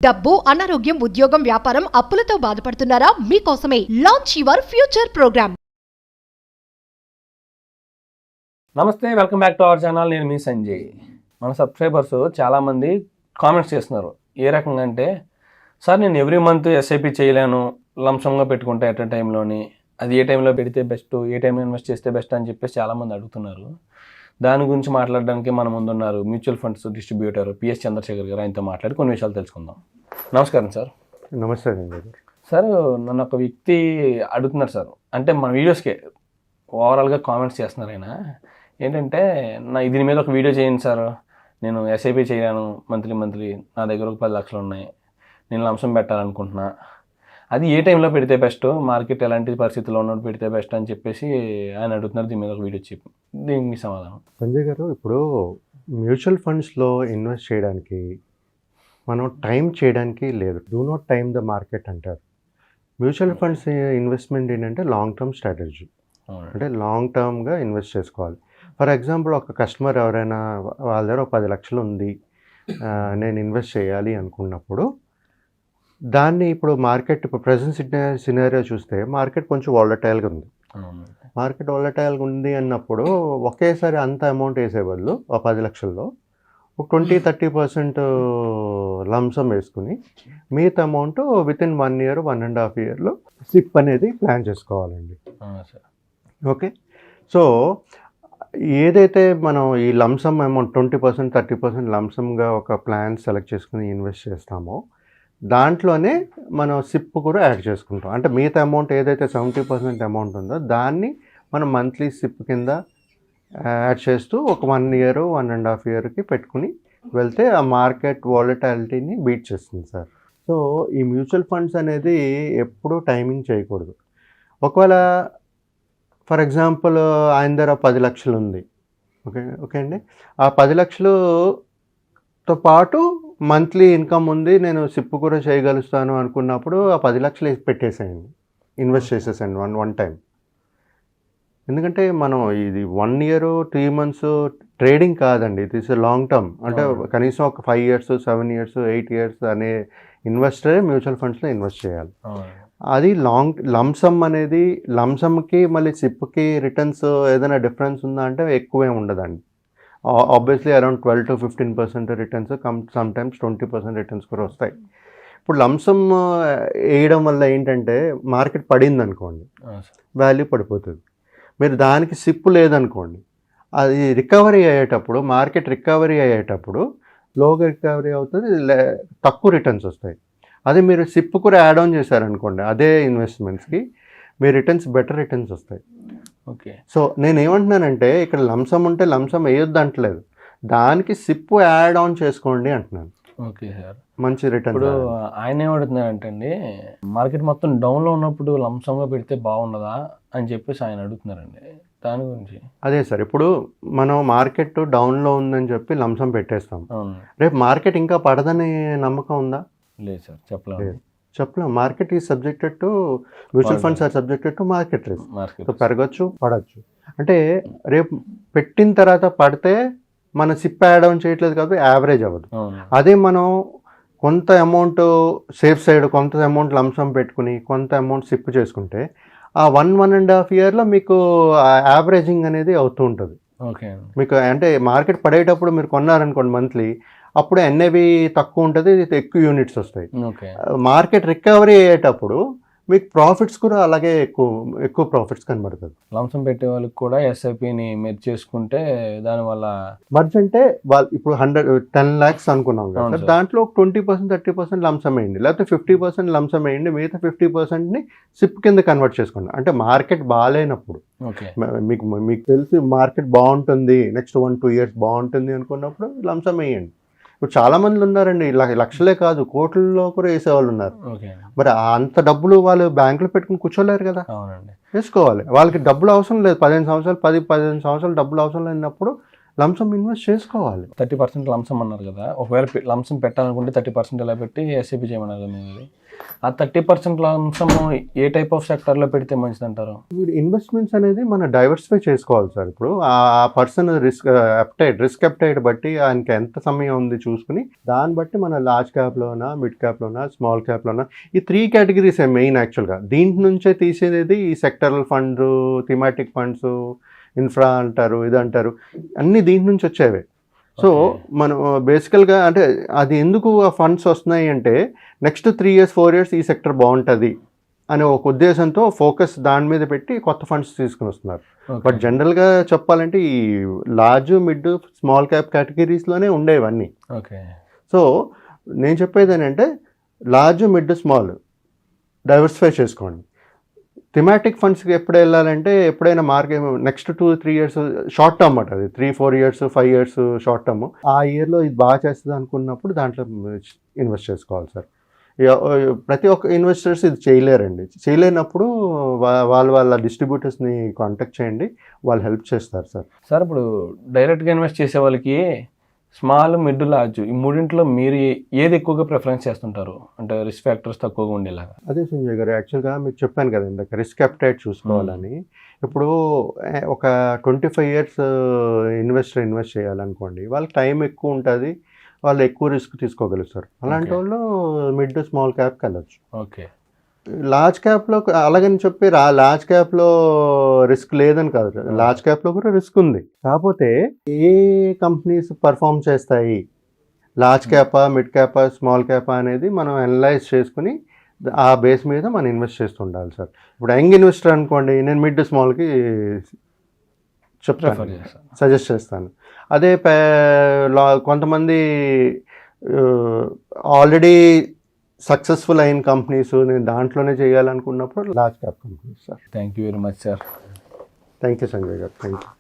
డబ్బు, అనారోగ్యం, ఉద్యోగం, వ్యాపారం, అప్పులతో బాధపడుతున్నారా? మీకోసమే లాంచ్ యువర్ ఫ్యూచర్ ప్రోగ్రామ్. నమస్తే, welcome back to our channel. నేను మీ సంజయ్. మన సబ్స్క్రైబర్స్ చాలామంది కామెంట్స్ చేస్తున్నారు. ఏ రకంగా అంటే, సార్ నేను ఎవ్రీ మంత్ ఎస్ఐపి చేయలేను, లంసంగా పెట్టుకుంటే ఎట్ టైంలోని, అది ఏ టైంలో పెడితే బెస్ట్, ఏ టైంలో ఇన్వెస్ట్ చేస్తే బెస్ట్ అని చెప్పేసి చాలామంది అడుగుతున్నారు. దాని గురించి మాట్లాడడానికి మన ముందున్నారు mutual funds distributor PS Chandrasekhar గారు. ఆయనతో మాట్లాడి కొన్ని విషయాలు తెలుసుకుందాం. నమస్కారం సార్. నమస్తే అండి. సార్, నన్ను ఒక వ్యక్తి అడుగుతున్నారు సార్, అంటే మన వీడియోస్కే ఓవరాల్గా కామెంట్స్ చేస్తున్నారు. ఆయన ఏంటంటే, దీని మీద ఒక వీడియో చేయండి సార్, నేను ఎస్ఐపి చేయలేను, మంత్లీ నా దగ్గర ఒక 10 లక్షలు ఉన్నాయి, నేను లంసం పెట్టాలనుకుంటున్నా, అది ఏ టైంలో పెడితే బెస్ట్, మార్కెట్ ఎలాంటి పరిస్థితుల్లో ఉన్నప్పుడు పెడితే బెస్ట్ అని చెప్పేసి ఆయన అడుగుతున్నారు. దీని మీద ఒక వీడియో చెప్పి దీనికి సమాధానం. సంజయ్ గారు, ఇప్పుడు మ్యూచువల్ ఫండ్స్లో ఇన్వెస్ట్ చేయడానికి మనం టైం చేయడానికి లేదు. Do not time the market అంటారు. మ్యూచువల్ ఫండ్స్ ఇన్వెస్ట్మెంట్ ఏంటంటే లాంగ్ టర్మ్ స్ట్రాటజీ, అంటే లాంగ్ టర్మ్గా ఇన్వెస్ట్ చేసుకోవాలి. ఫర్ ఎగ్జాంపుల్, ఒక కస్టమర్ ఎవరైనా వాళ్ళ దగ్గర ఒక 10 లక్షలు ఉంది, నేను ఇన్వెస్ట్ చేయాలి అనుకున్నప్పుడు, దాన్ని ఇప్పుడు మార్కెట్ ప్రజెంట్ సినారియో చూస్తే మార్కెట్ కొంచెం వాలటైల్గా ఉంది. మార్కెట్ వాలటైల్గా ఉంది అన్నప్పుడు ఒకేసారి అంత అమౌంట్ వేసే బదులు ఒక 10 లక్షల్లో ఒక 20-30% లంసం వేసుకుని మిగతా అమౌంట్ వితిన్ 1 year 1.5 yearలో సిప్ అనేది ప్లాన్ చేసుకోవాలండి. ఓకే, సో ఏదైతే మనం ఈ లంసమ్ అమౌంట్ 20% 30% లంసమ్గా ఒక ప్లాన్ సెలెక్ట్ చేసుకుని ఇన్వెస్ట్ చేస్తామో, దాంట్లోనే మనం సిప్ కూడా యాడ్ చేసుకుంటాం. అంటే మిగతా అమౌంట్ ఏదైతే 70% అమౌంట్ ఉందో దాన్ని మనం మంత్లీ సిప్ కింద యాడ్ చేస్తూ ఒక 1 year 1.5 yearకి పెట్టుకుని వెళ్తే ఆ మార్కెట్ వాలటాలిటీని బీట్ చేస్తుంది సార్. సో ఈ మ్యూచువల్ ఫండ్స్ అనేది ఎప్పుడూ టైమింగ్ చేయకూడదు. ఒకవేళ ఫర్ ఎగ్జాంపుల్ ఆయన దగ్గర 10 లక్షలు ఉంది, ఓకే అండి, ఆ 10 లక్షలతో పాటు మంత్లీ ఇన్కమ్ ఉంది, నేను సిప్ కూడా చేయగలుగుతాను అనుకున్నప్పుడు ఆ 10 లక్షలు పెట్టేసేయండి, ఇన్వెస్ట్ చేసేసండి వన్ టైం. ఎందుకంటే మనం ఇది 1 year 3 months ట్రేడింగ్ కాదండి, ఇట్ ఈస్ లాంగ్ టర్మ్. అంటే కనీసం ఒక 5 years 7 years 8 years అనే ఇన్వెస్టరే మ్యూచువల్ ఫండ్స్లో ఇన్వెస్ట్ చేయాలి. అది లాంగ్ లంసమ్ అనేది, లంసమ్కి మళ్ళీ సిప్కి రిటర్న్స్ ఏదైనా డిఫరెన్స్ ఉందా అంటే ఎక్కువే ఉండదండి. Obviously around 12-15% returns, some times 20% returns కూడా వస్తాయి. ఇప్పుడు లంసమ్ వేయడం వల్ల ఏంటంటే, మార్కెట్ పడింది అనుకోండి, వాల్యూ పడిపోతుంది. మీరు దానికి సిప్ లేదనుకోండి, అది రికవరీ అయ్యేటప్పుడు, మార్కెట్ రికవరీ అయ్యేటప్పుడు లోగా రికవరీ అవుతుంది, తక్కువ రిటర్న్స్ వస్తాయి. అదే మీరు సిప్ కూడా యాడ్ ఆన్ చేశారనుకోండి అదే ఇన్వెస్ట్మెంట్స్కి, మీ రిటర్న్స్ బెటర్ రిటర్న్స్ వస్తాయి. ఓకే, సో నేను ఏమంటున్నానంటే, ఇక్కడ లంసం ఉంటే లంసం వేయొద్దు అంటలేదు, దానికి సిప్ యాడ్ ఆన్ చేసుకోండి అంటున్నాను. ఓకే సార్, మంచి రిటర్న్. ఇప్పుడు ఆయన ఏమడుగుతున్నారంటే అండి, మార్కెట్ మొత్తం డౌన్లో ఉన్నప్పుడు లంసంగా పెడితే బాగుండదా అని చెప్పేసి ఆయన అడుగుతున్నారండి. దాని గురించి అదే సార్, ఇప్పుడు మనం మార్కెట్ డౌన్లో ఉందని చెప్పి లంసం పెట్టేస్తాం, రేపు మార్కెట్ ఇంకా పడదని నమ్మకం ఉందా? లేదు సార్, చెప్పలేదు. Market is subjected to, mutual funds are subjected to market risk. So పెరగచ్చు, పడవచ్చు. అంటే రేపు పెట్టిన తర్వాత పడితే మన సిప్ యాడ్ ఆన్ చేయట్లేదు కాబట్టి యావరేజ్ అవ్వదు. అదే మనం కొంత అమౌంట్ సేఫ్ సైడ్, కొంత అమౌంట్ లంసం పెట్టుకుని కొంత అమౌంట్ సిప్ చేసుకుంటే ఆ 1.5 yearలో మీకు యావరేజింగ్ అనేది అవుతూ ఉంటుంది. ఓకే, మీకు అంటే మార్కెట్ పడేటప్పుడు మీరు కొన్నారనుకోండి మంత్లీ, అప్పుడు ఎన్ఏవి తక్కువ ఉంటుంది, ఎక్కువ యూనిట్స్ వస్తాయి. మార్కెట్ రికవరీ అయ్యేటప్పుడు మీకు ప్రాఫిట్స్ కూడా అలాగే ఎక్కువ ప్రాఫిట్స్ కనబడుతుంది. లంసం పెట్టే వాళ్ళకి కూడా ఎస్ఐపిని మెర్జ్ చేసుకుంటే దానివల్ల మర్జ్ అంటే వాళ్ళు ఇప్పుడు 10 lakhs అనుకున్నాం కదా, దాంట్లో 20% 30% లంసం వేయండి, లేకపోతే 50% లంసం వేయండి, మిగతా 50%ని సిప్ కింద కన్వర్ట్ చేసుకోండి. అంటే మార్కెట్ బాగాలేనప్పుడు, మీకు తెలిసి మార్కెట్ బాగుంటుంది, నెక్స్ట్ 1-2 years బాగుంటుంది అనుకున్నప్పుడు లంసం వేయండి. ఇప్పుడు చాలా మంది ఉన్నారండి, లక్షలే కాదు కోట్లలో కూడా వేసేవాళ్ళు ఉన్నారు. మరి అంత డబ్బులు వాళ్ళు బ్యాంకులో పెట్టుకుని కూర్చోలేరు కదా, వేసుకోవాలి. వాళ్ళకి డబ్బులు అవసరం లేదు, 15 సంవత్సరాలు 10-15 సంవత్సరాలు డబ్బులు అవసరం లేనప్పుడు లంసమ్ ఇన్వెస్ట్ చేసుకోవాలి. 30% లంసం అన్నారు కదా, ఒకవేళ లంసం పెట్టాలనుకుంటే 30% ఇలా పెట్టి ఎస్ఐపి చేయమన్నారు కదా మీరు. ఆ 30% లంసం ఏ టైప్ ఆఫ్ సెక్టర్లో పెడితే మంచిది అంటారు? ఇన్వెస్ట్మెంట్స్ అనేది మనం డైవర్సిఫై చేసుకోవాలి సార్. ఇప్పుడు ఆ పర్సన్ రిస్క్ అప్టైట్ బట్టి ఆయనకి ఎంత సమయం ఉంది చూసుకుని దాన్ని బట్టి మన లార్జ్ క్యాప్లోనా, మిడ్ క్యాప్లోనా, స్మాల్ క్యాప్లోనా, ఈ 3 కేటగిరీస్ మెయిన్ యాక్చువల్గా. దీంట్ నుంచే తీసేది ఈ sectoral fund, thematic funds, infra అంటారు, ఇది అంటారు, అన్నీ దీంట్ నుంచి వచ్చేవే. సో మనం బేసికల్గా అంటే అది ఎందుకు ఆ ఫండ్స్ వస్తున్నాయి అంటే నెక్స్ట్ 3 years 4 years ఈ సెక్టర్ బాగుంటుంది అనే ఒక ఉద్దేశంతో ఫోకస్ దాని మీద పెట్టి కొత్త ఫండ్స్ తీసుకుని వస్తున్నారు. బట్ జనరల్గా చెప్పాలంటే ఈ లార్జ్, మిడ్, స్మాల్ క్యాప్ కేటగిరీస్లోనే ఉండేవన్నీ. ఓకే. సో నేను చెప్పేది ఏంటంటే లార్జ్, మిడ్, స్మాల్ డైవర్సిఫై చేసుకోండి. థిమాటిక్ ఫండ్స్కి ఎప్పుడు వెళ్ళాలంటే ఎప్పుడైనా market next 2-3 years short term అన్నమాట, అది 3-4 years 5 years షార్ట్ టర్మ్. ఆ ఇయర్లో ఇది బాగా చేస్తుంది అనుకున్నప్పుడు దాంట్లో ఇన్వెస్ట్ చేసుకోవాలి సార్. ప్రతి ఒక్క ఇన్వెస్టర్స్ ఇది చేయలేరండి. చేయలేనప్పుడు వాళ్ళ డిస్ట్రిబ్యూటర్స్ని కాంటాక్ట్ చేయండి, వాళ్ళు హెల్ప్ చేస్తారు సార్. సార్ ఇప్పుడు డైరెక్ట్గా ఇన్వెస్ట్ చేసే వాళ్ళకి స్మాల్, మిడ్, లార్జ్ ఈ మూడింట్లో మీరు ఏది ఎక్కువగా ప్రిఫరెన్స్ చేస్తుంటారు, అంటే రిస్క్ ఫ్యాక్టర్స్ తక్కువగా ఉండేలాగా? అదే సంజయ్ గారు, యాక్చువల్గా మీకు చెప్పాను కదా ఇందాక, రిస్క్ అప్టైట్ చూసుకోవాలని. ఇప్పుడు ఒక 25 years ఇన్వెస్ట్ చేయాలనుకోండి, వాళ్ళకి టైం ఎక్కువ ఉంటుంది, వాళ్ళు ఎక్కువ రిస్క్ తీసుకోగలుగుతారు. అలాంటి వాళ్ళు మిడ్, స్మాల్ క్యాప్కి వెళ్ళచ్చు. ఓకే. లార్జ్ క్యాప్లో అలాగని చెప్పి లార్జ్ క్యాప్లో రిస్క్ లేదని కాదు, లార్జ్ క్యాప్లో కూడా రిస్క్ ఉంది. కాకపోతే ఏ కంపెనీస్ పర్ఫామ్ చేస్తాయి, లార్జ్ క్యాపా, మిడ్ క్యాపా, స్మాల్ క్యాపా అనేది మనం అనలైజ్ చేసుకుని ఆ బేస్ మీద మనం ఇన్వెస్ట్ చేస్తుండాలి సార్. ఇప్పుడు యంగ్ ఇన్వెస్టర్ అనుకోండి, నేను మిడ్, స్మాల్కి చెప్తాను, సజెస్ట్ చేస్తాను. అదే కొంతమంది ఆల్రెడీ సక్సెస్ఫుల్ అయిన కంపెనీస్ నేను దాంట్లోనే చేయాలనుకున్నప్పుడు large cap companies sir. Thank you very much sir. Thank you Sanjay గారు, థ్యాంక్ యూ.